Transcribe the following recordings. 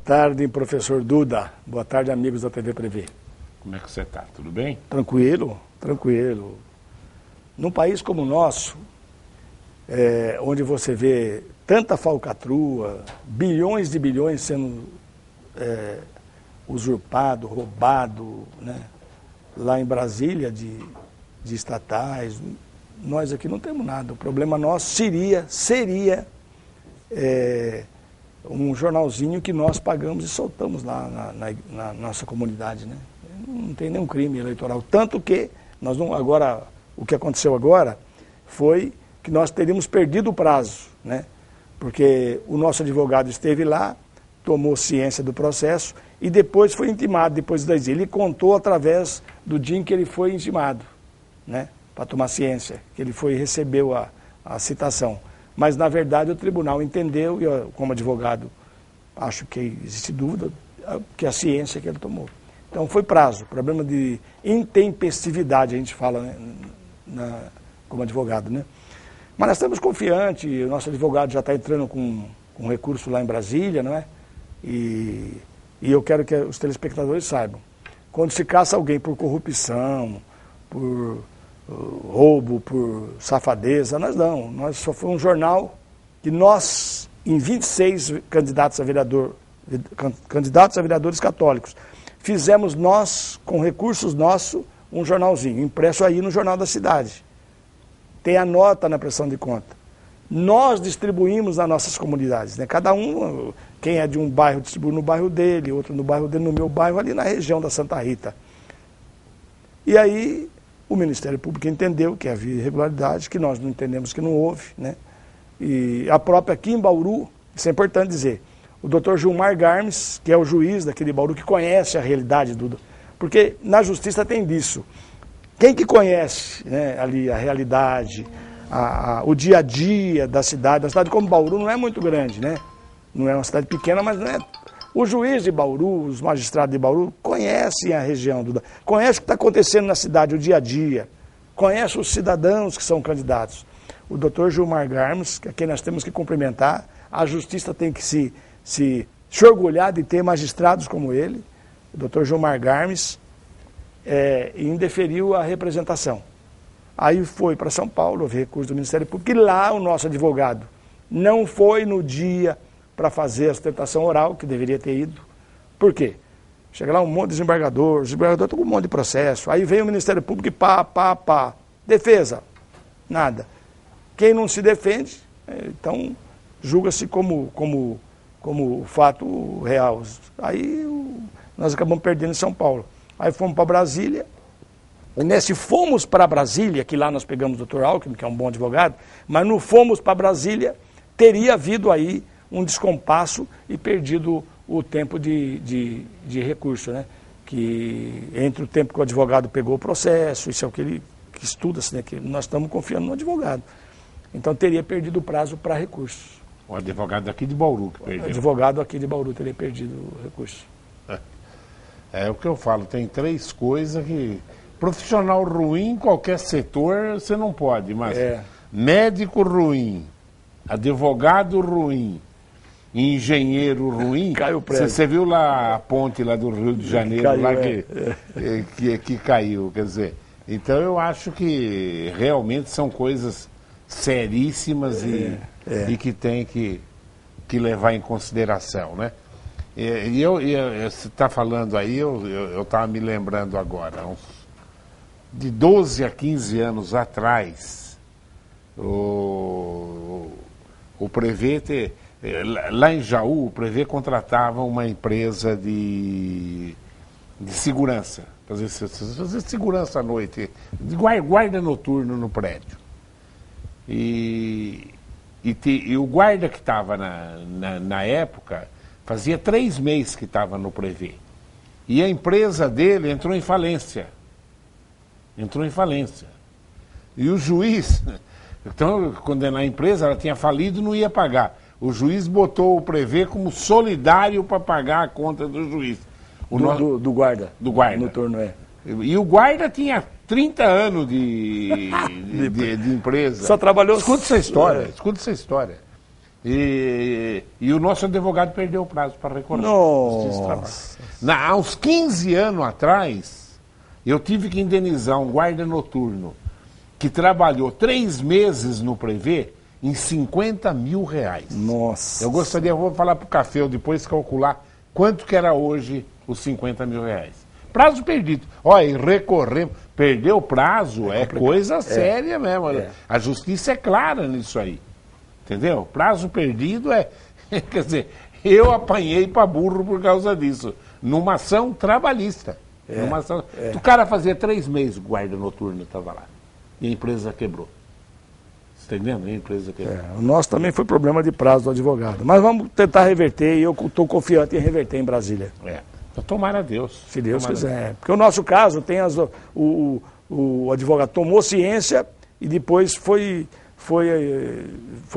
tarde, professor Duda. Boa tarde, amigos da TV Prevê. Como é que você está? Tudo bem? Tranquilo, tranquilo. Num país como o nosso, onde você vê tanta falcatrua, bilhões de bilhões sendo usurpado, roubado, né? Lá em Brasília, de estatais, nós aqui não temos nada. O problema nosso seria um jornalzinho que nós pagamos e soltamos lá na nossa comunidade, né? Não tem nenhum crime eleitoral. Tanto que o que aconteceu agora foi que nós teríamos perdido o prazo, né? Porque o nosso advogado esteve lá, tomou ciência do processo e depois foi intimado, depois das dias. Ele contou através do dia em que ele foi intimado, né? Para tomar ciência, que ele recebeu a citação. Mas, na verdade, o tribunal entendeu, e eu, como advogado, acho que existe dúvida, que a ciência que ele tomou. Então, foi prazo, problema de intempestividade, a gente fala, né, como advogado, né? Mas nós estamos confiantes, o nosso advogado já está entrando com recurso lá em Brasília, não é? E eu quero que os telespectadores saibam, quando se caça alguém por corrupção, por roubo, por safadeza, nós só foi um jornal que nós, em 26 candidatos a vereadores católicos, fizemos nós, com recursos nossos, um jornalzinho, impresso aí no Jornal da Cidade. Tem a nota na prestação de conta. Nós distribuímos nas nossas comunidades, né? Cada um, quem é de um bairro distribui no bairro dele, outro no bairro dele, no meu bairro, ali na região da Santa Rita. E aí o Ministério Público entendeu que havia irregularidade, que nós não entendemos que não houve, né? E a própria aqui em Bauru, isso é importante dizer, o doutor Gilmar Garmes, que é o juiz daqui de Bauru, que conhece a realidade do... Porque na justiça tem disso. Quem que conhece, né, ali a realidade, o dia a dia da cidade, uma cidade como Bauru não é muito grande, né? Não é uma cidade pequena, mas não é... O juiz de Bauru, os magistrados de Bauru, conhecem a região, conhecem o que está acontecendo na cidade, o dia a dia, conhecem os cidadãos que são candidatos. O doutor Gilmar Garmes, a quem nós temos que cumprimentar, a justiça tem que se orgulhar de ter magistrados como ele, o doutor Gilmar Garmes, indeferiu a representação. Aí foi para São Paulo, houve recurso do Ministério Público, e lá o nosso advogado não foi no dia para fazer a sustentação oral, que deveria ter ido. Por quê? Chega lá um monte de desembargador, os desembargadores estão com um monte de processo, aí vem o Ministério Público e pá. Defesa, nada. Quem não se defende, então julga-se como fato real. Aí nós acabamos perdendo em São Paulo. Aí fomos para Brasília, e nesse fomos para Brasília, que lá nós pegamos o Dr. Alckmin, que é um bom advogado, mas no fomos para Brasília, teria havido aí um descompasso e perdido o tempo de recurso, né? Que entre o tempo que o advogado pegou o processo, isso é o que ele estuda, né? Que nós estamos confiando no advogado. Então teria perdido o prazo para recursos. O advogado daqui de Bauru que perdeu. O advogado aqui de Bauru teria perdido o recurso. É o que eu falo, tem 3 coisas que... Profissional ruim em qualquer setor você não pode, mas médico ruim, advogado ruim, engenheiro ruim. Caiu o prédio. Você viu lá a ponte lá do Rio de Janeiro, caiu, lá que caiu, quer dizer. Então eu acho que realmente são coisas seríssimas e que tem que levar em consideração, né? E você está falando aí, eu estava me lembrando agora, de 12 a 15 anos atrás, o Prevê, lá em Jaú, o Prevê contratava uma empresa de segurança, fazer segurança à noite, de guarda noturno no prédio. E o guarda que estava na época, fazia 3 meses que estava no Prevê. E a empresa dele entrou em falência. E o juiz, então, condenar a empresa, ela tinha falido e não ia pagar. O juiz botou o Prevê como solidário para pagar a conta do juiz. Do guarda. Do guarda. Noturno, E o guarda tinha 30 anos de empresa. Só trabalhou... Escuta essa história. E o nosso advogado perdeu o prazo para recorrer. Nossa. Há uns 15 anos atrás, eu tive que indenizar um guarda noturno que trabalhou 3 meses no Prevê em R$50 mil. Nossa. Eu gostaria, vou falar para o Café depois calcular quanto que era hoje os R$50 mil. Prazo perdido. Olha, e recorremos. Perder o prazo é coisa séria mesmo. A justiça é clara nisso aí. Entendeu? Prazo perdido quer dizer, eu apanhei para burro por causa disso. Numa ação trabalhista. Numa ação, o cara fazia 3 meses, o guarda noturno estava lá. E a empresa quebrou. Você está entendendo? A empresa quebrou. O nosso também foi problema de prazo do advogado. Mas vamos tentar reverter e eu estou confiante em reverter em Brasília. Então, tomara a Deus. Se Deus quiser. Porque o nosso caso tem o advogado tomou ciência e depois foi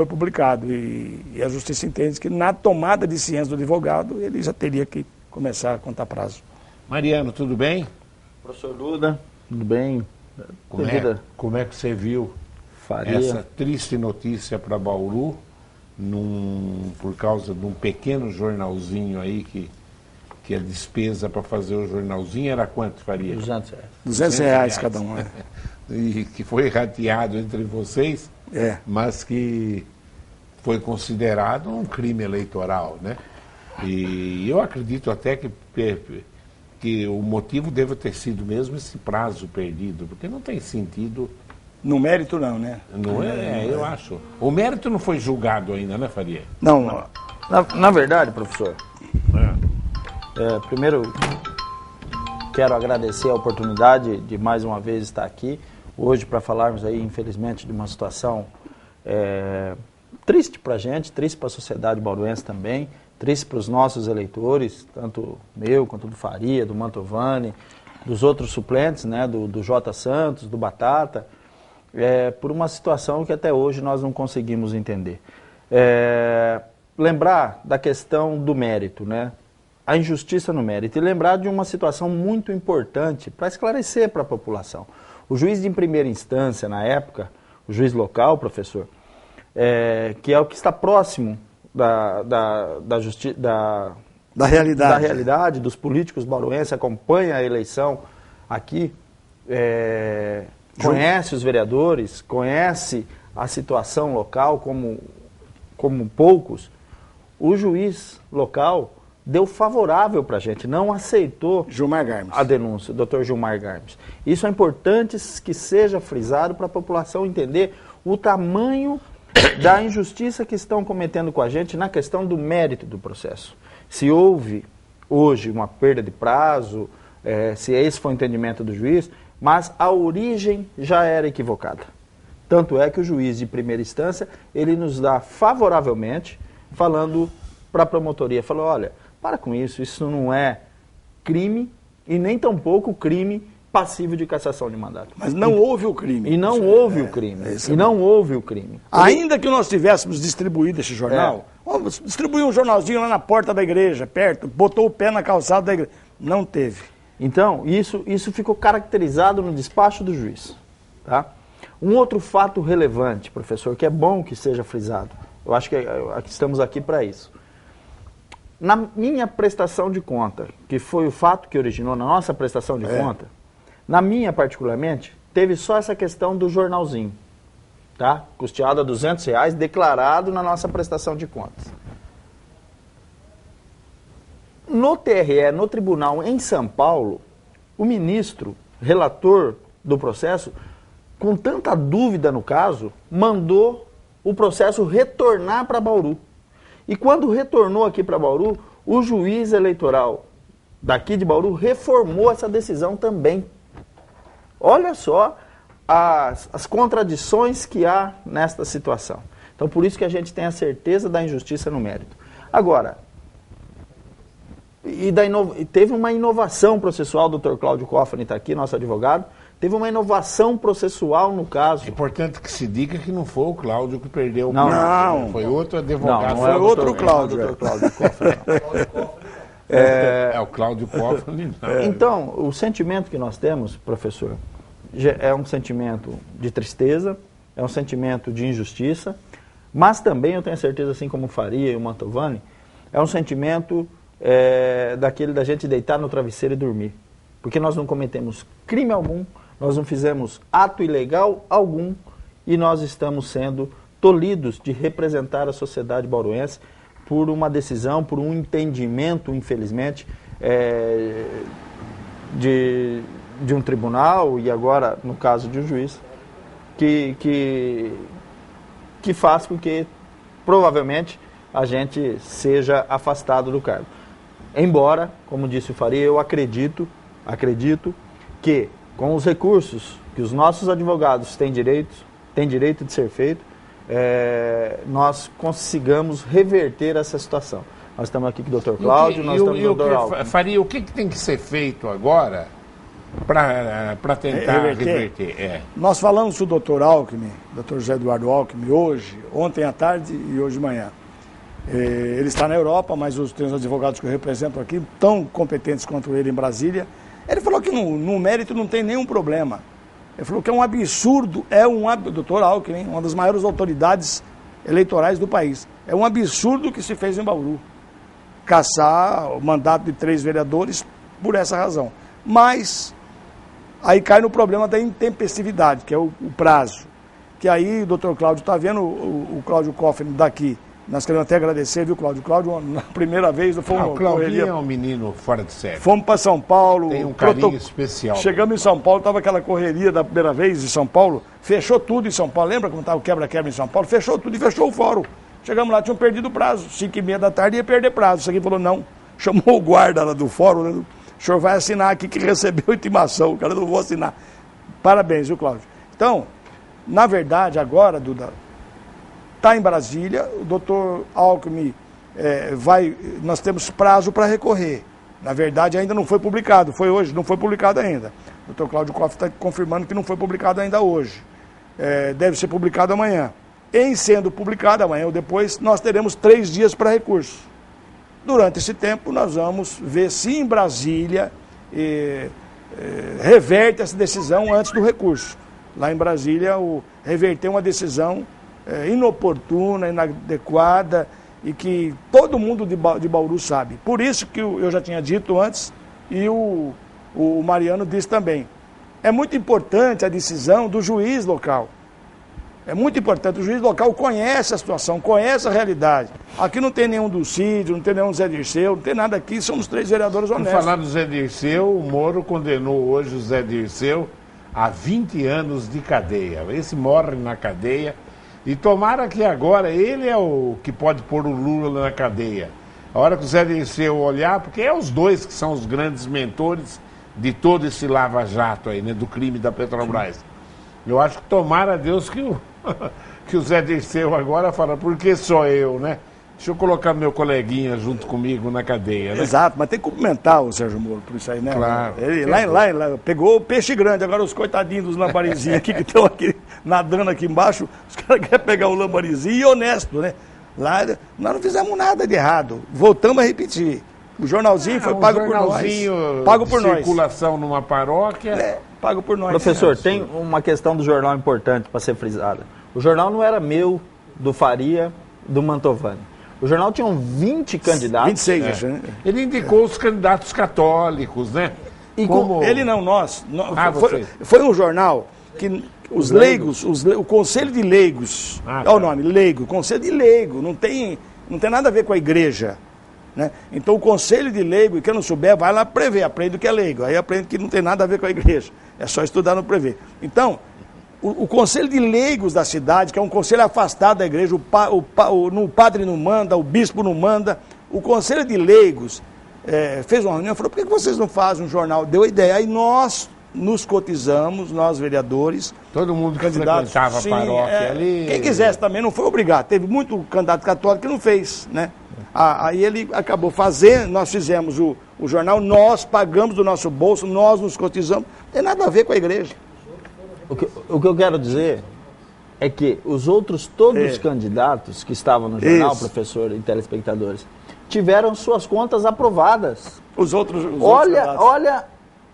publicado. E a justiça entende que na tomada de ciência do advogado ele já teria que começar a contar prazo. Mariano, tudo bem? Professor Duda, tudo bem? Como é que você viu essa triste notícia para Bauru, por causa de um pequeno jornalzinho aí que a despesa para fazer o jornalzinho era quanto, Faria? R$200 cada um. E que foi rateado entre vocês, mas que foi considerado um crime eleitoral, né? E eu acredito até que o motivo deve ter sido mesmo esse prazo perdido, porque não tem sentido. No mérito não, né? Não eu acho. O mérito não foi julgado ainda, né, Faria? Não. Na verdade, professor, primeiro quero agradecer a oportunidade de mais uma vez estar aqui hoje para falarmos aí, infelizmente, de uma situação triste para a gente, triste para a sociedade bauruense também, triste para os nossos eleitores, tanto meu quanto do Faria, do Mantovani, dos outros suplentes, né, do J. Santos, do Batata, por uma situação que até hoje nós não conseguimos entender. Lembrar da questão do mérito, né, a injustiça no mérito, e lembrar de uma situação muito importante para esclarecer para a população. O juiz de primeira instância, na época, o juiz local, professor, que é o que está próximo da realidade dos políticos bauruenses, acompanha a eleição aqui, conhece os vereadores, conhece a situação local como poucos. O juiz local deu favorável para a gente, não aceitou a denúncia, Dr. Gilmar Garmes. Isso é importante que seja frisado para a população entender o tamanho da injustiça que estão cometendo com a gente na questão do mérito do processo. Se houve hoje uma perda de prazo, se esse foi o entendimento do juiz, mas a origem já era equivocada. Tanto é que o juiz de primeira instância, ele nos dá favoravelmente, falando para a promotoria, falou, olha, para com isso não é crime e nem tampouco crime passivo de cassação de mandato. Mas não houve o crime. E não houve o crime. Não houve o crime. Ainda que nós tivéssemos distribuído esse jornal, distribuiu um jornalzinho lá na porta da igreja, perto, botou o pé na calçada da igreja. Não teve. Então, isso ficou caracterizado no despacho do juiz. Tá? Um outro fato relevante, professor, que é bom que seja frisado. Eu acho que estamos aqui para isso. Na minha prestação de conta, que foi o fato que originou na nossa prestação de conta, na minha particularmente, teve só essa questão do jornalzinho, tá? Custeado a R$200, declarado na nossa prestação de contas. No TRE, no tribunal em São Paulo, o ministro, relator do processo, com tanta dúvida no caso, mandou o processo retornar para Bauru. E quando retornou aqui para Bauru, o juiz eleitoral daqui de Bauru reformou essa decisão também. Olha só as contradições que há nesta situação. Então, por isso que a gente tem a certeza da injustiça no mérito. Agora, teve uma inovação processual, o Dr. Cláudio Koffmann está aqui, nosso advogado, teve uma inovação processual no caso. É importante que se diga que não foi o Cláudio que perdeu o prazo. Não. Foi outro advogado. Não foi outro Cláudio. O Cláudio Koffmann. O Cláudio Koffmann. Então, o sentimento que nós temos, professor, é um sentimento de tristeza, é um sentimento de injustiça, Mas também eu tenho certeza, assim como o Faria e o Mantovani, é um sentimento daquele da gente deitar no travesseiro e dormir. Porque nós não cometemos crime algum, nós não fizemos ato ilegal algum e nós estamos sendo tolhidos de representar a sociedade bauruense por uma decisão, por um entendimento, infelizmente, de um tribunal e agora, no caso de um juiz, que faz com que, provavelmente, a gente seja afastado do cargo. Embora, como disse o Faria, eu acredito que, com os recursos que os nossos advogados têm direito de ser feito, nós consigamos reverter essa situação. Nós estamos aqui com o Dr. Cláudio, nós estamos com o Dr. Alckmin. Faria, o que tem que ser feito agora para tentar reverter? Nós falamos com o Dr. Alckmin, Dr. José Eduardo Alckmin, ontem à tarde e hoje de manhã. Ele está na Europa, mas os três advogados que eu represento aqui, tão competentes quanto ele em Brasília, ele falou que no mérito não tem nenhum problema. Ele falou que é um absurdo, Dr. Alckmin, uma das maiores autoridades eleitorais do país, é um absurdo que se fez em Bauru, caçar o mandato de 3 vereadores por essa razão. Mas aí cai no problema da intempestividade, que é o prazo. Que aí o doutor Cláudio está vendo, o Cláudio Koffner daqui. Nós queremos até agradecer, viu, Cláudio? Cláudio, na primeira vez, foi uma correria. É um menino fora de série. Fomos para São Paulo. Tem um carinho especial. Chegamos em São Paulo, estava aquela correria da primeira vez em São Paulo. Fechou tudo em São Paulo. Lembra como estava o quebra-quebra em São Paulo? Fechou tudo e fechou o fórum. Chegamos lá, tinham perdido o prazo. 5h30 da tarde ia perder prazo. Isso aqui falou, não. Chamou o guarda lá do fórum, né? O senhor vai assinar aqui que recebeu intimação. O cara não vou assinar. Parabéns, viu, Cláudio? Então, na verdade, agora, Duda, está em Brasília, o doutor Alckmin nós temos prazo para recorrer. Na verdade, ainda não foi publicado, foi hoje, não foi publicado ainda. O doutor Cláudio Koff está confirmando que não foi publicado ainda hoje. Deve ser publicado amanhã. Em sendo publicado amanhã ou depois, nós teremos 3 dias para recurso. Durante esse tempo, nós vamos ver se em Brasília reverte essa decisão antes do recurso. Lá em Brasília, reverter uma decisão inoportuna, inadequada e que todo mundo de Bauru sabe. Por isso que eu já tinha dito antes e o Mariano disse também. É muito importante a decisão do juiz local. É muito importante. O juiz local conhece a situação, conhece a realidade. Aqui não tem nenhum Dulcídio, não tem nenhum Zé Dirceu, não tem nada aqui, somos 3 vereadores honestos. Por falar do Zé Dirceu, o Moro condenou hoje o Zé Dirceu a 20 anos de cadeia. Esse morre na cadeia. E tomara que agora ele é o que pode pôr o Lula na cadeia. A hora que o Zé Dirceu olhar, porque é os dois que são os grandes mentores de todo esse lava-jato aí, né, do crime da Petrobras. Eu acho que tomara a Deus que o Zé Dirceu agora fala, por que só eu, né? Deixa eu colocar meu coleguinha junto comigo na cadeia, né? Exato, mas tem que cumprimentar o Sérgio Moro por isso aí, né? Claro. Ele lá pegou o peixe grande, agora os coitadinhos dos lambarizinhos aqui que estão aqui nadando aqui embaixo, os caras querem pegar o lambarizinho e honesto, né? Lá nós não fizemos nada de errado, voltamos a repetir. O jornalzinho foi pago por nós. Pago por nós. Circulação numa paróquia. Pago por nós. Professor, tem uma questão do jornal importante para ser frisada. O jornal não era meu, do Faria, do Mantovani. O jornal tinha 20 candidatos. 26, acho, né? Ele indicou os candidatos católicos, né? E como... Ele não, nós. Foi um jornal que os leigos, o Conselho de Leigos, é o nome, leigo, Conselho de Leigo, não tem nada a ver com a igreja. Né? Então o Conselho de Leigo, e quem não souber, vai lá prever, aprende o que é leigo, aí aprende que não tem nada a ver com a igreja, é só estudar no prever. Então, o Conselho de Leigos da cidade, que é um conselho afastado da igreja, o padre não manda, o bispo não manda, o Conselho de Leigos fez uma reunião e falou, por que vocês não fazem um jornal? Deu a ideia, aí nós nos cotizamos, nós vereadores, todo mundo que frequentava a paróquia ali. Quem quisesse também não foi obrigado, teve muito candidato católico que não fez, né? Aí ele acabou fazendo, nós fizemos o jornal, nós pagamos do nosso bolso, nós nos cotizamos, não tem nada a ver com a igreja. O que eu quero dizer é que todos os candidatos que estavam no jornal, professor e telespectadores, tiveram suas contas aprovadas. Olha,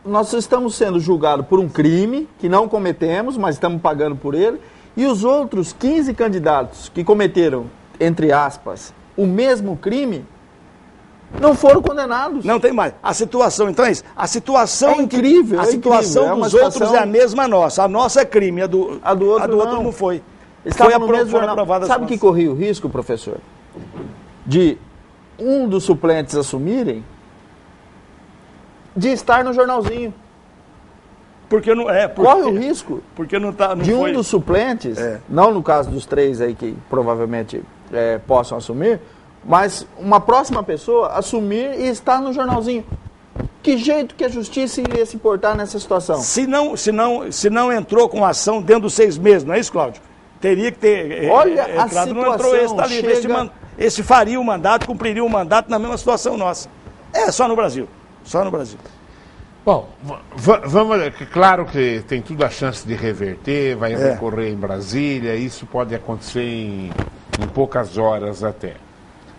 nós estamos sendo julgados por um crime que não cometemos, mas estamos pagando por ele, E os outros 15 candidatos que cometeram, entre aspas, o mesmo crime, não foram condenados. Não tem mais. A situação, então é isso. A situação é incrível. A situação dos outros é a mesma nossa. A nossa é crime, a do outro não foi. Estava no mesmo jornal. Sabe que corria o risco, professor? De um dos suplentes assumirem, de estar no jornalzinho. Porque não é. Corre o risco porque não tá, não de foi. Um dos suplentes, não no caso dos 3 aí que provavelmente possam assumir, mas uma próxima pessoa assumir e estar no jornalzinho. Que jeito que a justiça iria se portar nessa situação? Se não entrou com ação dentro dos 6 meses, não é isso, Cláudio? Teria que ter Olha a situação, não entrou, esse tá livre. Esse faria o mandato, cumpriria o mandato na mesma situação nossa. É só no Brasil. Só no Brasil. Bom, vamos. Claro que tem tudo a chance de reverter, vai recorrer em Brasília, isso pode acontecer em poucas horas até.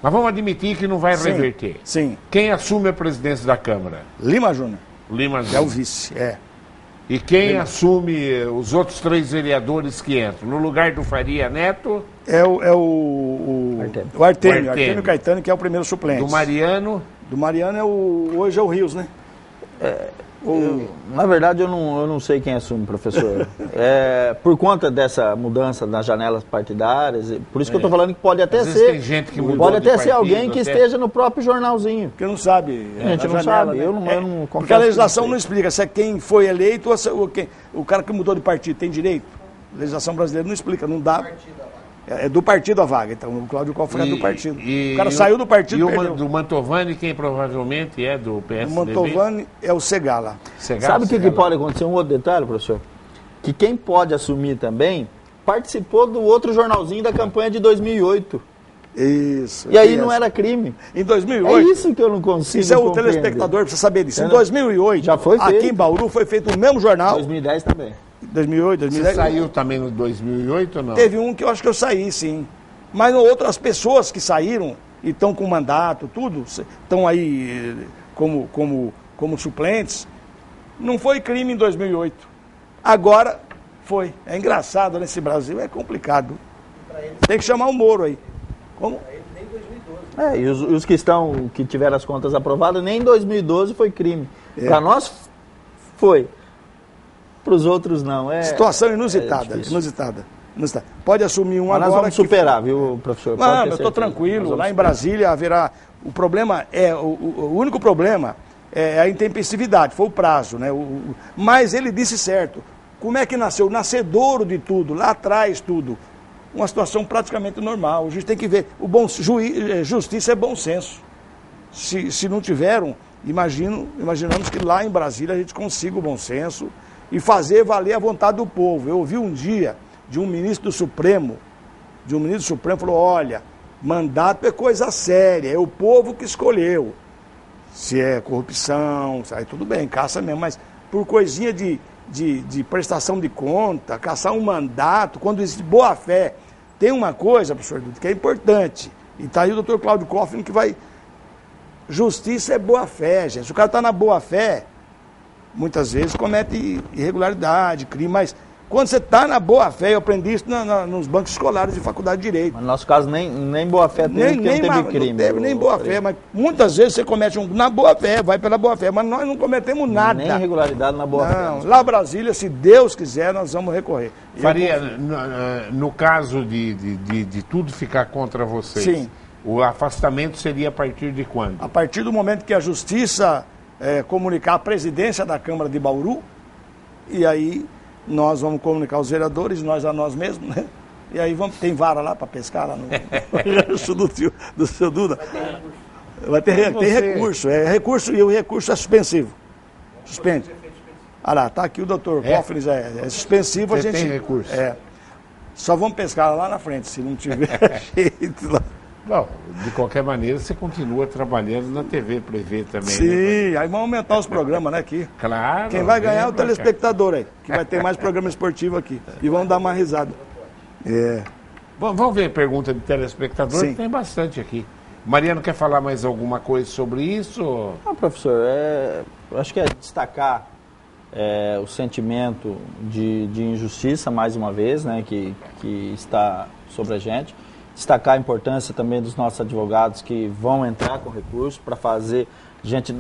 Mas vamos admitir que não vai reverter. Sim. Quem assume a presidência da Câmara? Lima Júnior. Lima Júnior. É o vice, E quem assume os outros 3 vereadores que entram? No lugar do Faria Neto? É o Artêmio Caetano, que é o primeiro suplente. Do Mariano? Do Mariano hoje é o Rios, né? Na verdade, eu não sei quem assume, professor. Por conta dessa mudança nas janelas partidárias, por isso que eu estou falando que pode até ser. Tem gente que mudou pode até partido, ser alguém que esteja no próprio jornalzinho. Porque não sabe. A gente não sabe. Né? Eu não porque a legislação não explica se é quem foi eleito ou o cara que mudou de partido tem direito. A legislação brasileira não explica, não dá. É do partido a vaga, então o Cláudio Cofre é do partido. O cara saiu do partido. E do Mantovani, quem provavelmente é do PSDB? O Mantovani é o Segala. Sabe o que pode acontecer? Um outro detalhe, professor? Que quem pode assumir também participou do outro jornalzinho da campanha de 2008. Isso. E aí não era crime. Em 2008. É isso que eu não consigo Isso é o telespectador, precisa saber disso. Em 2008, já foi feito. Aqui em Bauru foi feito o mesmo jornal. 2010 também. 2008, 2010. Você saiu também no 2008 ou não? Teve um que eu acho que eu saí, sim. Mas no outro, as pessoas que saíram e estão com mandato, tudo, estão aí como suplentes, não foi crime em 2008. Agora foi. É engraçado nesse Brasil, é complicado. Tem que chamar o Moro aí. Como? E os que tiveram as contas aprovadas, nem em 2012 foi crime. Para nós, foi. Para os outros, não. Situação inusitada. Pode assumir um agora. Nós vamos superar, viu, professor? Não, eu estou tranquilo. Lá em Brasília haverá. O problema o único problema é a intempestividade, foi o prazo, né? Mas ele disse certo. Como é que nasceu? Nascedouro de tudo, lá atrás tudo. Uma situação praticamente normal. O juiz tem que ver. Justiça é bom senso. Se não tiveram, imaginamos que lá em Brasília a gente consiga o bom senso e fazer valer a vontade do povo. Eu ouvi um dia de um ministro do Supremo, falou, olha, mandato é coisa séria, é o povo que escolheu. Se é corrupção, aí tudo bem, caça mesmo, mas por coisinha de prestação de conta, caçar um mandato, quando existe boa fé, tem uma coisa, professor Dudu, que é importante, e está aí o doutor Cláudio Cofre que vai... Justiça é boa fé, gente. Se o cara está na boa fé, muitas vezes comete irregularidade, crime, mas quando você está na boa fé, eu aprendi isso nos bancos escolares de faculdade de Direito. Mas no nosso caso, nem boa fé teve, porque não teve crime. Não teve nem boa fé, mas muitas vezes você comete na boa fé, vai pela boa fé, mas nós não cometemos nada. Nem irregularidade na boa fé. Não, lá Brasília, se Deus quiser, nós vamos recorrer. Faria, no caso de tudo ficar contra vocês, sim, o afastamento seria a partir de quando? A partir do momento que a Justiça comunicar a presidência da Câmara de Bauru, e aí nós vamos comunicar os vereadores, nós a nós mesmos, né? E aí tem vara lá para pescar lá no rancho do seu Duda. Tem recurso, recurso, e o recurso é suspensivo. Suspende. Ah lá, tá aqui o doutor Cofres, é suspensivo, a gente... tem recurso. Só vamos pescar lá na frente, se não tiver jeito lá. Bom, de qualquer maneira, você continua trabalhando na TV Prevê também. Sim, né? Aí vamos aumentar os programas, né, aqui. Claro. Quem vai ganhar é o telespectador aí, que vai ter mais programa esportivo aqui. E vamos dar mais risada. Vamos ver a pergunta de telespectador, sim, que tem bastante aqui. Mariano, quer falar mais alguma coisa sobre isso? Não, professor, eu acho que é destacar o sentimento de injustiça, mais uma vez, né, que está sobre a gente. Destacar a importância também dos nossos advogados que vão entrar com recurso para fazer...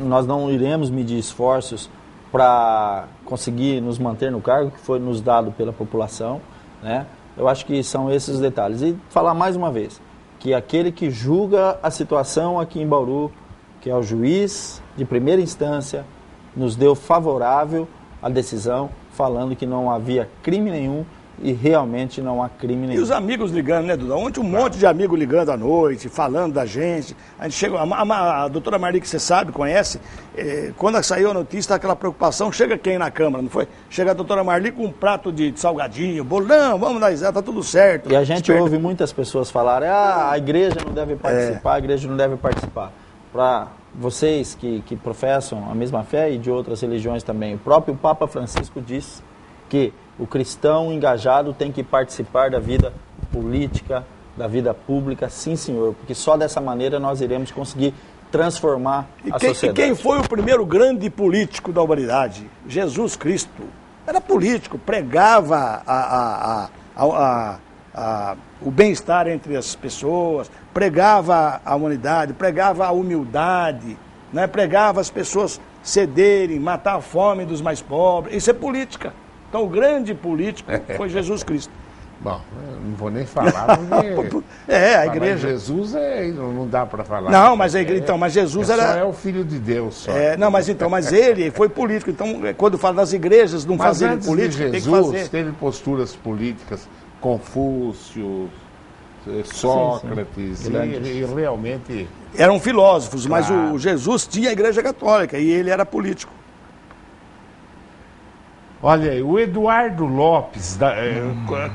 nós não iremos medir esforços para conseguir nos manter no cargo que foi nos dado pela população, né? Eu acho que são esses os detalhes. E falar mais uma vez, que aquele que julga a situação aqui em Bauru, que é o juiz de primeira instância, nos deu favorável a decisão, falando que não havia crime nenhum e realmente não há crime nenhum. E os amigos ligando, né, Duda? Ontem um monte de amigos ligando à noite, falando da gente. A gente chega, a doutora Marli, que você sabe, conhece, quando saiu a notícia, aquela preocupação, chega quem na Câmara, não foi? Chega a doutora Marli com um prato de salgadinho, bolão, vamos dar risada, tá tudo certo. E a gente ouve muitas pessoas falarem, a igreja não deve participar, a igreja não deve participar. Para vocês que professam a mesma fé e de outras religiões também, o próprio Papa Francisco diz que o cristão engajado tem que participar da vida política, da vida pública, sim senhor, porque só dessa maneira nós iremos conseguir transformar a sociedade. E quem foi o primeiro grande político da humanidade? Jesus Cristo. Era político, pregava o bem-estar entre as pessoas, pregava a humanidade, pregava a humildade, né? Pregava as pessoas cederem, matar a fome dos mais pobres. Isso é política. Então, o grande político foi Jesus Cristo. Bom, eu não vou nem falar, porque... a igreja... Jesus não dá para falar. Não, mas a igreja, então, mas Jesus era... Só é o Filho de Deus, só. Mas ele foi político. Então, quando fala das igrejas não fazerem política, tem que fazer. Teve posturas políticas, Confúcio, Sócrates, e realmente... Eram filósofos, mas o Jesus tinha a igreja católica e ele era político. Olha aí, o Eduardo Lopes,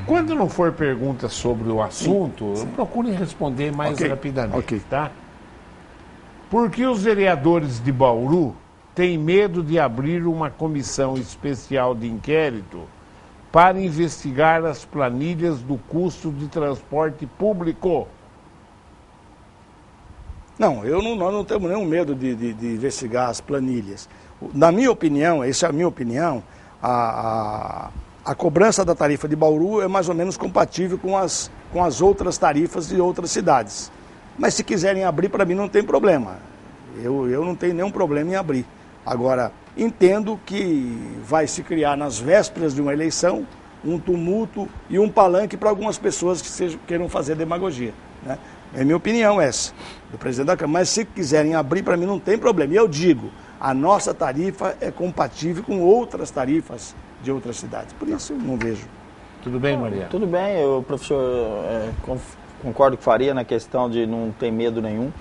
quando não for pergunta sobre o assunto, procure responder mais rapidamente, tá? Porque os vereadores de Bauru têm medo de abrir uma comissão especial de inquérito para investigar as planilhas do custo de transporte público? Não, nós não temos nenhum medo de investigar as planilhas. Na minha opinião, essa é a minha opinião, a cobrança da tarifa de Bauru é mais ou menos compatível com as outras tarifas de outras cidades. Mas se quiserem abrir, para mim não tem problema. Eu não tenho nenhum problema em abrir. Agora, entendo que vai se criar nas vésperas de uma eleição um tumulto e um palanque para algumas pessoas que queiram fazer demagogia, né? É minha opinião essa, do presidente da Câmara. Mas se quiserem abrir, para mim não tem problema. E eu digo, a nossa tarifa é compatível com outras tarifas de outras cidades. Por isso eu não vejo. Tudo bem, Maria? Tudo bem, professor, concordo com Faria na questão de não ter medo nenhum.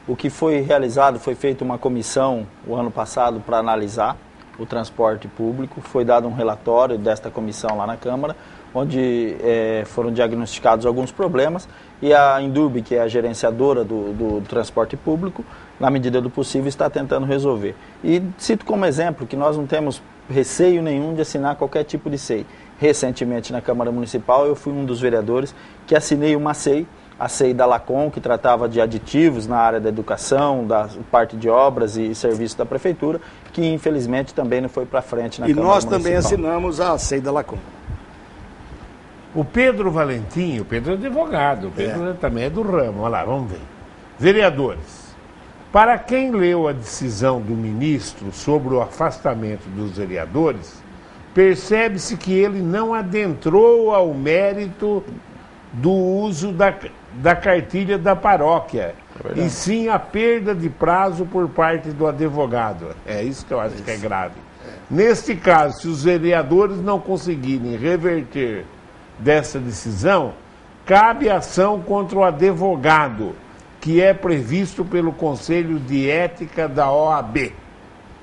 O que foi realizado, foi feita uma comissão o ano passado para analisar o transporte público. Foi dado um relatório desta comissão lá na Câmara, onde foram diagnosticados alguns problemas, e a Indurb, que é a gerenciadora do transporte público, na medida do possível, está tentando resolver. E cito como exemplo que nós não temos receio nenhum de assinar qualquer tipo de SEI. Recentemente, na Câmara Municipal, eu fui um dos vereadores que assinei uma SEI, a SEI da Lacom, que tratava de aditivos na área da educação, da parte de obras e serviços da Prefeitura, que infelizmente também não foi para frente na Câmara Municipal. E nós também assinamos a SEI da Lacom. O Pedro Valentim, o Pedro é advogado, o Pedro também é do ramo. Olha lá, vamos ver. Vereadores, para quem leu a decisão do ministro sobre o afastamento dos vereadores, percebe-se que ele não adentrou ao mérito do uso da cartilha da paróquia, e sim a perda de prazo por parte do advogado. É isso que eu acho que é grave. Neste caso, se os vereadores não conseguirem reverter dessa decisão, cabe ação contra o advogado, que é previsto pelo Conselho de Ética da OAB.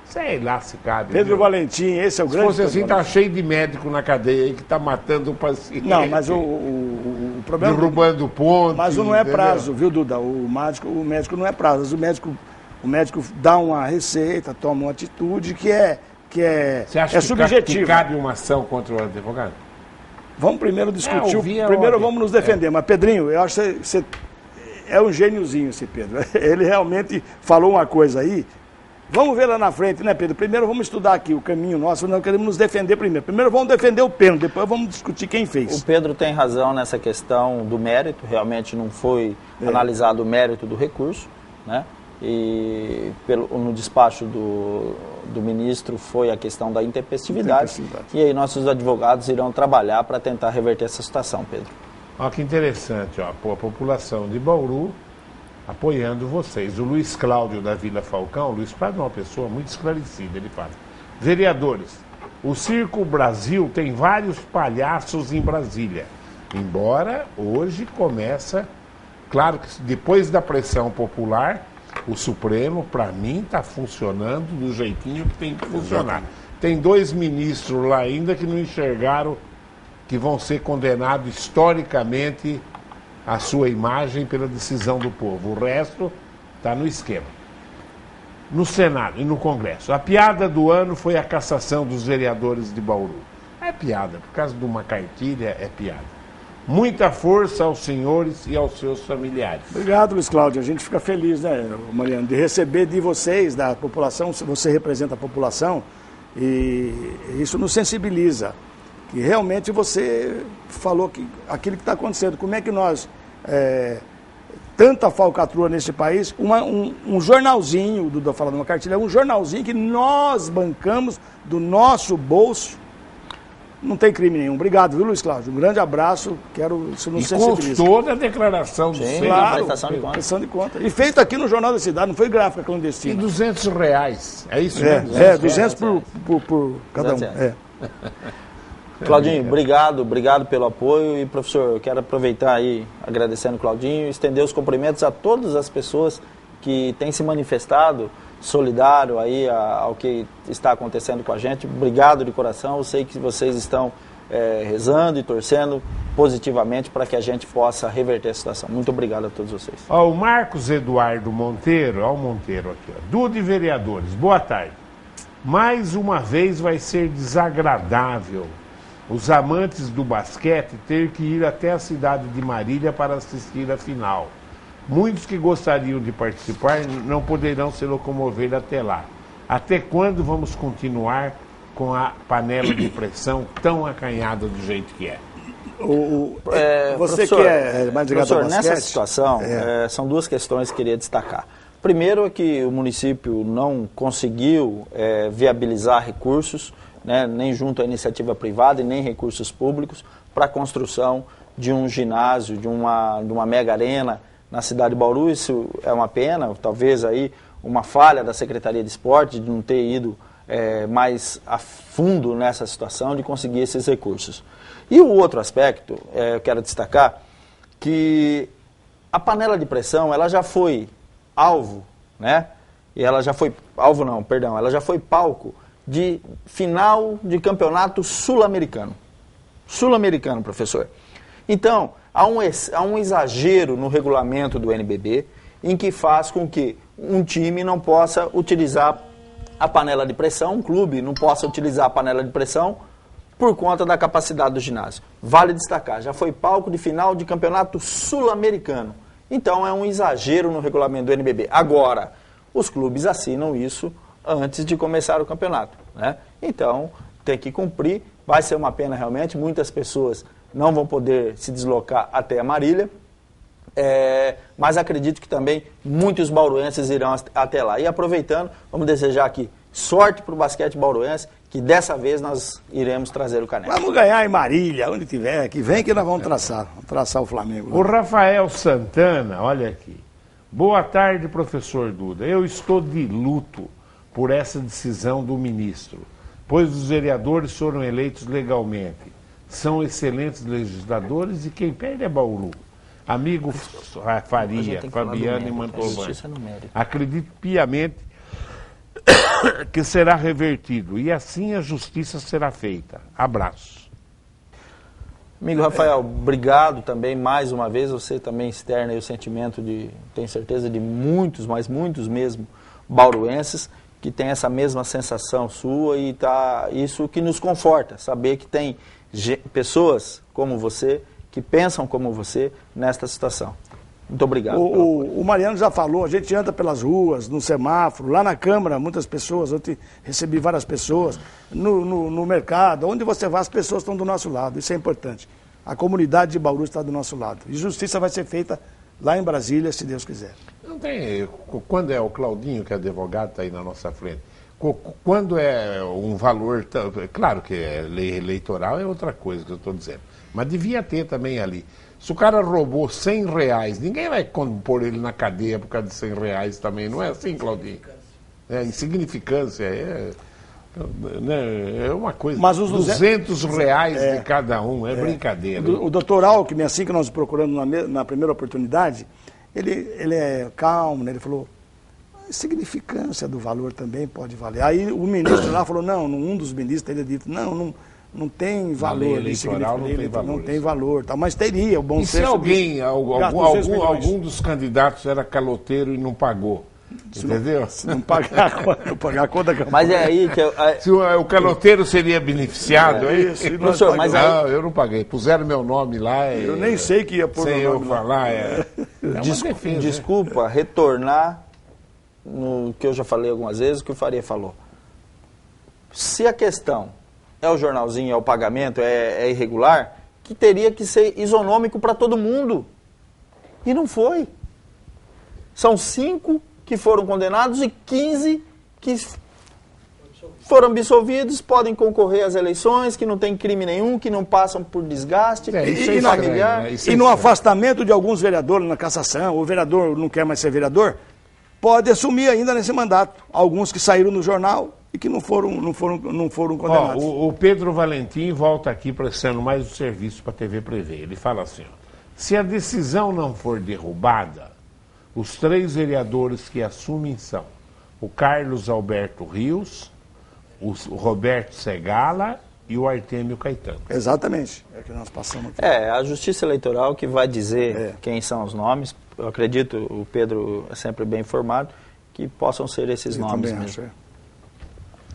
Sei lá se cabe. Pedro Valentim, esse é o grande... Se fosse assim, tá cheio de médico na cadeia aí que tá matando o paciente. Não, mas o problema... Derrubando ponte. Mas não é prazo, viu, Duda? O médico não é prazo. O médico dá uma receita, toma uma atitude que é Você acha subjetiva. Que cabe uma ação contra o advogado? Vamos primeiro discutir, primeiro vamos nos defender. Mas, Pedrinho, eu acho que você é um gêniozinho, esse Pedro. Ele realmente falou uma coisa aí, Vamos ver lá na frente, né, Pedro? Primeiro vamos estudar aqui o caminho nosso, nós queremos nos defender primeiro. Primeiro vamos defender o pênalti, depois vamos discutir quem fez. O Pedro tem razão nessa questão do mérito, realmente não foi analisado o mérito do recurso, né? E no despacho do ministro foi a questão da intempestividade. E aí nossos advogados irão trabalhar para tentar reverter essa situação, Pedro. Olha que interessante, ó, a população de Bauru apoiando vocês. O Luiz Cláudio da Vila Falcão, o Luiz Cláudio é uma pessoa muito esclarecida, ele fala: vereadores, o Circo Brasil tem vários palhaços em Brasília, embora hoje começa, claro que depois da pressão popular, o Supremo, para mim, está funcionando do jeitinho que tem que funcionar. Tem 2 ministros lá ainda que não enxergaram que vão ser condenados historicamente a sua imagem pela decisão do povo. O resto está no esquema. No Senado e no Congresso. A piada do ano foi a cassação dos vereadores de Bauru. É piada, por causa de uma cartilha é piada. Muita força aos senhores e aos seus familiares. Obrigado, Luiz Cláudio. A gente fica feliz, né, Mariano, de receber de vocês, da população, se você representa a população, e isso nos sensibiliza. E realmente você falou que aquilo que está acontecendo, como é que nós, tanta falcatrua nesse país, um jornalzinho, o Duda falando uma cartilha, um jornalzinho que nós bancamos do nosso bolso, não tem crime nenhum. Obrigado, viu, Luiz Cláudio? Um grande abraço, isso nos sensibiliza. E com toda a declaração do Sim, claro, prestação de conta. E feito aqui no Jornal da Cidade, não foi gráfica clandestina. E R$200, é isso mesmo? mesmo? 200 por cada um. Claudinho, obrigado pelo apoio. E, professor, eu quero aproveitar aí, agradecendo o Claudinho, estender os cumprimentos a todas as pessoas que têm se manifestado solidário aí ao que está acontecendo com a gente. Obrigado de coração. Eu sei que vocês estão rezando e torcendo positivamente para que a gente possa reverter a situação. Muito obrigado a todos vocês. Ó, o Marcos Eduardo Monteiro, ó o Monteiro aqui, ó. Duda e vereadores, boa tarde. Mais uma vez vai ser desagradável os amantes do basquete ter que ir até a cidade de Marília para assistir a final. Muitos que gostariam de participar não poderão se locomover até lá. Até quando vamos continuar com a panela de pressão tão acanhada do jeito que é? Você que é mais ligado ao basquete? Nessa situação, são 2 questões que eu queria destacar. Primeiro é que o município não conseguiu viabilizar recursos, né, nem junto à iniciativa privada e nem recursos públicos para a construção de um ginásio, de uma mega arena na cidade de Bauru. Isso é uma pena, talvez aí uma falha da Secretaria de Esporte de não ter ido mais a fundo nessa situação de conseguir esses recursos. E o outro aspecto, eu quero destacar que a panela de pressão, ela já foi alvo, né? E ela já foi, ela já foi palco de final de campeonato sul-americano. Sul-americano, professor. Então, há um exagero no regulamento do NBB em que faz com que um time não possa utilizar a panela de pressão, um clube não possa utilizar a panela de pressão por conta da capacidade do ginásio. Vale destacar, já foi palco de final de campeonato sul-americano. Então, é um exagero no regulamento do NBB. Agora, os clubes assinam isso antes de começar o campeonato, né? Então, tem que cumprir. Vai ser uma pena realmente, muitas pessoas não vão poder se deslocar até a Marília, mas acredito que também muitos bauruenses irão até lá. E aproveitando, vamos desejar aqui sorte para o basquete bauruense, que dessa vez nós iremos trazer o caneco. Vamos ganhar em Marília, onde tiver, que vem que nós vamos traçar o Flamengo. O Rafael Santana, olha aqui. Boa tarde, professor Duda. Eu estou de luto por essa decisão do ministro, pois os vereadores foram eleitos legalmente. São excelentes legisladores e quem perde é Bauru. Amigo Faria, Fabiano e Mantovani. Acredito piamente que será revertido e assim a justiça será feita. Abraço. Amigo Rafael, obrigado também mais uma vez. Você também externa aí o sentimento de, tenho certeza, de muitos, mas muitos mesmo, bauruenses que tem essa mesma sensação sua e isso que nos conforta, saber que tem pessoas como você, que pensam como você nesta situação. Muito obrigado. O Mariano já falou, a gente anda pelas ruas, no semáforo, lá na Câmara, muitas pessoas, ontem recebi várias pessoas, no mercado, onde você vai, as pessoas estão do nosso lado, isso é importante. A comunidade de Bauru está do nosso lado. E justiça vai ser feita lá em Brasília, se Deus quiser. Não tem, quando é o Claudinho, que é advogado, está aí na nossa frente, quando é um valor, claro que lei eleitoral é outra coisa que eu estou dizendo, mas devia ter também ali. Se o cara roubou R$100, ninguém vai pôr ele na cadeia por causa de R$100 também, não é assim, Claudinho? É insignificância, é uma coisa. Mas os R$200 de cada um, é brincadeira. O doutor Alckmin, assim que nós procuramos na primeira oportunidade, ele é calmo, né? Ele falou, a significância do valor também pode valer. Aí o ministro lá falou, não, um dos ministros teria dito, não tem valor. Lei eleitoral não tem valor. Tá, mas teria o bom senso. E se alguém, algum dos candidatos era caloteiro e não pagou? Entendeu? Se não pagar a conta da campanha. Mas é aí que... Se o caloteiro seria beneficiado, é isso. Professor, mas aí... Não, eu não paguei. Puseram meu nome lá. Eu nem sei que ia pôr sem meu eu nome falar. Desculpa, retornar no que eu já falei algumas vezes, o que o Faria falou. Se a questão é o jornalzinho, é o pagamento, é irregular, que teria que ser isonômico para todo mundo. E não foi. São 5 que foram condenados e 15 que foram absolvidos, podem concorrer às eleições, que não tem crime nenhum, que não passam por desgaste familiar. E no afastamento de alguns vereadores na cassação, o vereador não quer mais ser vereador, pode assumir ainda nesse mandato. Alguns que saíram no jornal e que não foram condenados. O Pedro Valentim volta aqui prestando mais o serviço para a TV Prevê. Ele fala assim, se a decisão não for derrubada, os 3 vereadores que assumem são o Carlos Alberto Rios, o Roberto Segala e o Artêmio Caetano. Exatamente, é o que nós passamos aqui. A Justiça Eleitoral que vai dizer quem são os nomes. Eu acredito, o Pedro é sempre bem informado, que possam ser esses nomes mesmo.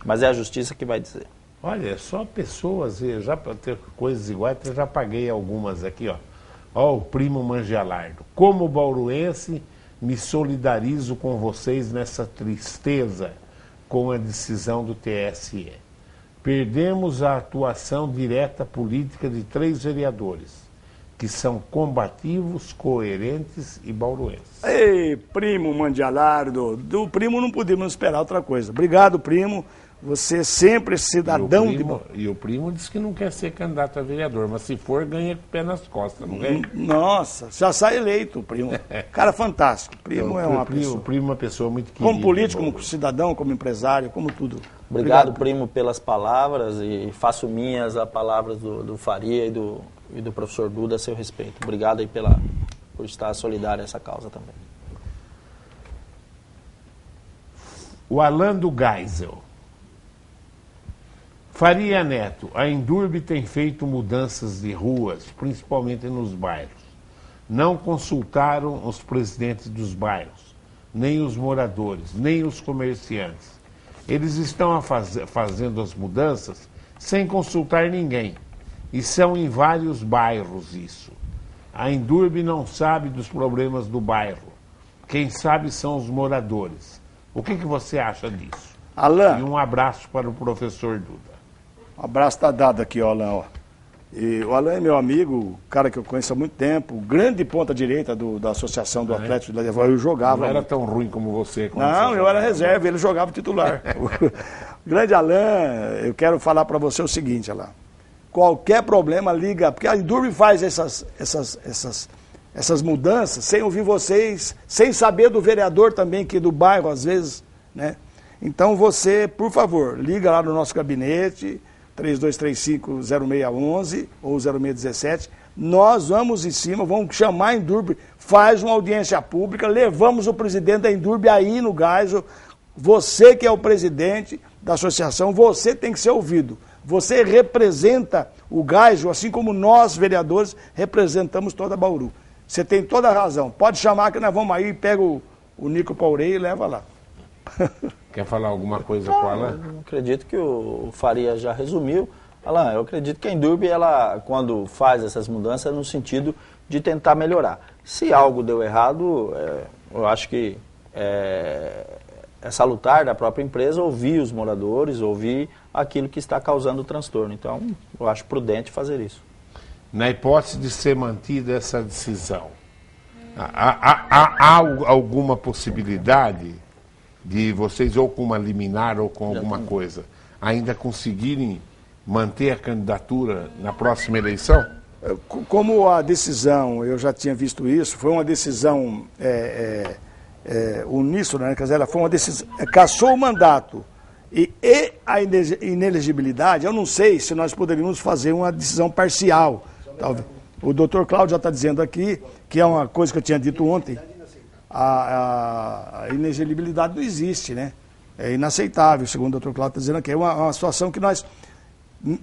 Mas é a Justiça que vai dizer. Olha, só pessoas, já para ter coisas iguais, eu já paguei algumas aqui, ó. Ó, o primo Mangialardo. Como bauruense, me solidarizo com vocês nessa tristeza com a decisão do TSE. Perdemos a atuação direta política de 3 vereadores, que são combativos, coerentes e bauruenses. Ei, primo Mangialardo, do primo não podíamos esperar outra coisa. Obrigado, primo. Você sempre cidadão de Bauru. E o primo disse que não quer ser candidato a vereador, mas se for, ganha com o pé nas costas, não ganha? Nossa, já sai eleito o primo. Cara fantástico. Primo é uma pessoa. O primo é uma pessoa muito querida. Como político, como cidadão, como empresário, como tudo. Obrigado, primo, pelas palavras e faço minhas as palavras do Faria e do professor Duda a seu respeito. Obrigado aí por estar solidário a essa causa também. O Alan do Geisel. Faria Neto, a Endurbe tem feito mudanças de ruas, principalmente nos bairros. Não consultaram os presidentes dos bairros, nem os moradores, nem os comerciantes. Eles estão fazendo as mudanças sem consultar ninguém. E são em vários bairros isso. A Endurbe não sabe dos problemas do bairro. Quem sabe são os moradores. O que você acha disso? Alan. E um abraço para o professor Duda. Um abraço está dado aqui, ó, Alan. E o Alan é meu amigo, cara que eu conheço há muito tempo, grande ponta direita da Associação do Atlético de Levoa. Eu jogava. Não era tão ruim como você. Não, eu era reserva, ele jogava titular. Grande Alan, eu quero falar para você o seguinte, Alan. Qualquer problema, liga, porque a Endurbe faz essas mudanças sem ouvir vocês, sem saber do vereador também, que do bairro, às vezes, né? Então você, por favor, liga lá no nosso gabinete, 3235-0611 ou 0617, nós vamos em cima, vamos chamar a Endurbe, faz uma audiência pública, levamos o presidente da Endurbe aí no Geisel, você que é o presidente da associação, você tem que ser ouvido. Você representa o Geisel, assim como nós, vereadores, representamos toda a Bauru. Você tem toda a razão. Pode chamar que nós vamos aí, pega o Nico Paurei e leva lá. Quer falar alguma coisa com o Alan? Eu acredito que o Faria já resumiu. Alan, eu acredito que a Indurb, ela, quando faz essas mudanças, é no sentido de tentar melhorar. Se algo deu errado, eu acho que é salutar da própria empresa ouvir os moradores, ouvir aquilo que está causando o transtorno. Então, eu acho prudente fazer isso. Na hipótese de ser mantida essa decisão, há alguma possibilidade de vocês, ou com uma liminar ou com alguma coisa, ainda conseguirem manter a candidatura na próxima eleição? Como a decisão, eu já tinha visto isso, foi uma decisão uníssona, né? Quer dizer, ela foi uma decisão, cassou o mandato e a inelegibilidade, eu não sei se nós poderíamos fazer uma decisão parcial. Talvez. O doutor Cláudio já está dizendo aqui, que é uma coisa que eu tinha dito ontem, a inelegibilidade não existe, né? É inaceitável, segundo o doutor Cláudio está dizendo aqui. É uma situação que nós,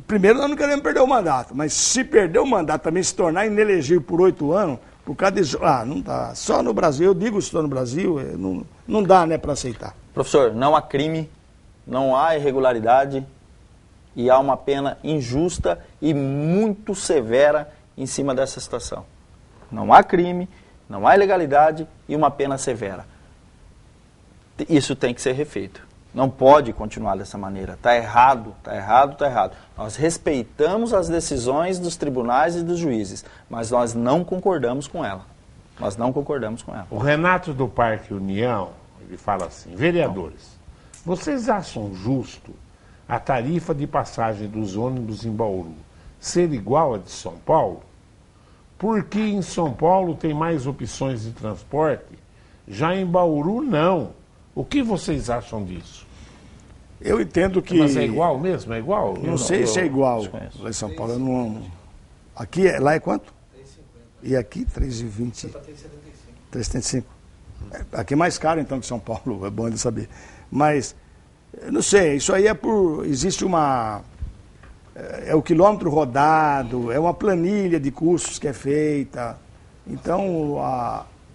primeiro, nós não queremos perder o mandato, mas se perder o mandato também, se tornar inelegível por 8 anos, por causa de... não dá. Só no Brasil, eu digo só no Brasil, não dá, né, para aceitar. Professor, não há crime, não há irregularidade e há uma pena injusta e muito severa em cima dessa situação. Não há crime, não há ilegalidade e uma pena severa. Isso tem que ser refeito. Não pode continuar dessa maneira. Está errado, está errado, está errado. Nós respeitamos as decisões dos tribunais e dos juízes, mas nós não concordamos com ela. Nós não concordamos com ela. O Renato do Parque União, ele fala assim: vereadores, vocês acham justo a tarifa de passagem dos ônibus em Bauru ser igual à de São Paulo? Porque em São Paulo tem mais opções de transporte, já em Bauru não. O que vocês acham disso? Eu entendo que... Mas é igual mesmo? É igual? Não sei se é igual lá em São Paulo. Eu não... Aqui, lá é quanto? 3,50. E aqui, 3,20. 3,75. Aqui é mais caro, então, que São Paulo. É bom de saber. Mas, eu não sei, isso aí é por... Existe uma... É o quilômetro rodado, é uma planilha de custos que é feita. Então,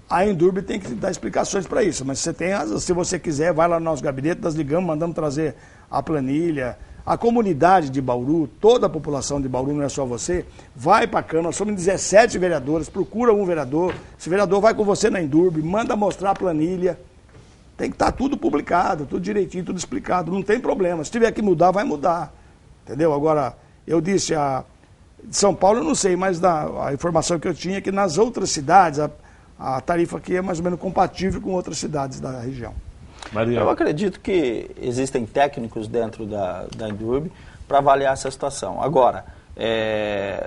a Indurb tem que dar explicações para isso, mas você tem razão. Se você quiser, vai lá no nosso gabinete, nós ligamos, mandamos trazer a planilha. A comunidade de Bauru, toda a população de Bauru, não é só você, vai para a Câmara, nós somos 17 vereadores, procura um vereador, esse vereador vai com você na Indurb, manda mostrar a planilha. Tem que estar tudo publicado, tudo direitinho, tudo explicado, não tem problema. Se tiver que mudar, vai mudar. Entendeu? Agora, eu disse, de São Paulo eu não sei, mas a informação que eu tinha é que nas outras cidades, a tarifa aqui é mais ou menos compatível com outras cidades da região. Maria. Eu acredito que existem técnicos dentro da Indurb para avaliar essa situação. Agora,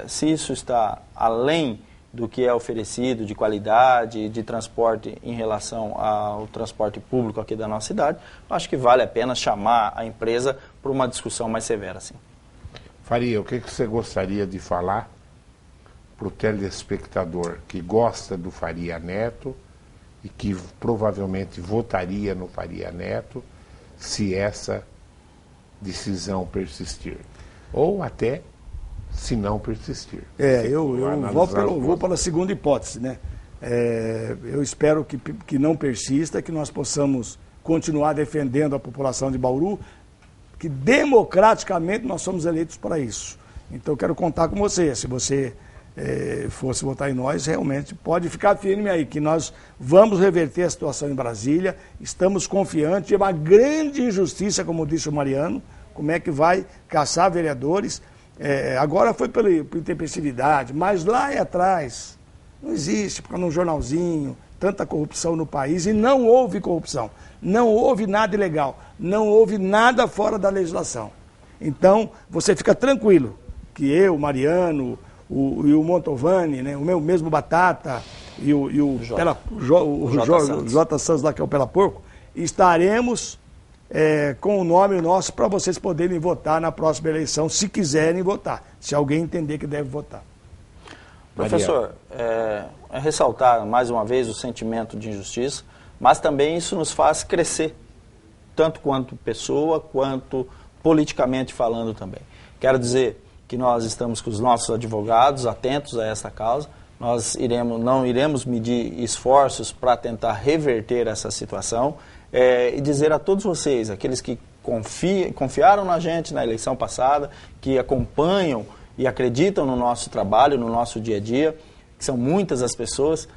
se isso está além do que é oferecido de qualidade, de transporte em relação ao transporte público aqui da nossa cidade, acho que vale a pena chamar a empresa para uma discussão mais severa, sim. Faria, o que você gostaria de falar para o telespectador que gosta do Faria Neto e que provavelmente votaria no Faria Neto se essa decisão persistir? Ou até se não persistir. Eu vou pela segunda hipótese, né? Eu espero que não persista, que nós possamos continuar defendendo a população de Bauru, que democraticamente nós somos eleitos para isso. Então eu quero contar com você. Se você fosse votar em nós, realmente pode ficar firme aí, que nós vamos reverter a situação em Brasília, estamos confiantes, é uma grande injustiça, como disse o Mariano, como é que vai caçar vereadores. Agora foi por intempestividade, mas lá atrás não existe, porque no jornalzinho, tanta corrupção no país, e não houve corrupção, não houve nada ilegal, não houve nada fora da legislação. Então, você fica tranquilo que eu, Mariano, e o Montovani, né, o meu mesmo Batata, e o J. Santos lá, que é o Pela Porco, estaremos com o nome nosso para vocês poderem votar na próxima eleição, se quiserem votar, se alguém entender que deve votar. Professor, ressaltar mais uma vez o sentimento de injustiça, mas também isso nos faz crescer, tanto quanto pessoa, quanto politicamente falando também. Quero dizer que nós estamos com os nossos advogados atentos a essa causa, nós não iremos medir esforços para tentar reverter essa situação, e dizer a todos vocês, aqueles que confiaram na gente na eleição passada, que acompanham e acreditam no nosso trabalho, no nosso dia a dia, que são muitas as pessoas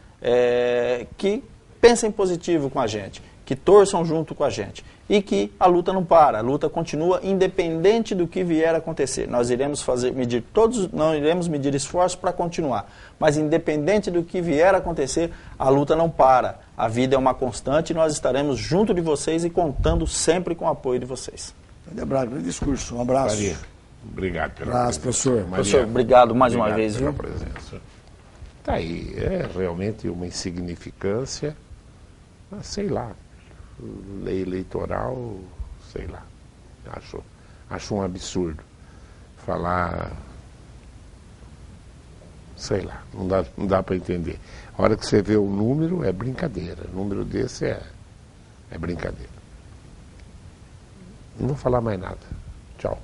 que pensem positivo com a gente, que torçam junto com a gente e que a luta não para, a luta continua independente do que vier a acontecer. Nós iremos não iremos medir esforços para continuar, mas independente do que vier a acontecer, a luta não para. A vida é uma constante e nós estaremos junto de vocês e contando sempre com o apoio de vocês. Grande discurso, um abraço. Maria, obrigado pela presença. Professor. Maria, professor, obrigado mais uma vez. Pela presença. Tá aí, é realmente uma insignificância, sei lá, lei eleitoral, sei lá, acho um absurdo falar, sei lá, não dá para entender. A hora que você vê o número, é brincadeira, o número desse é brincadeira. Não vou falar mais nada. Tchau.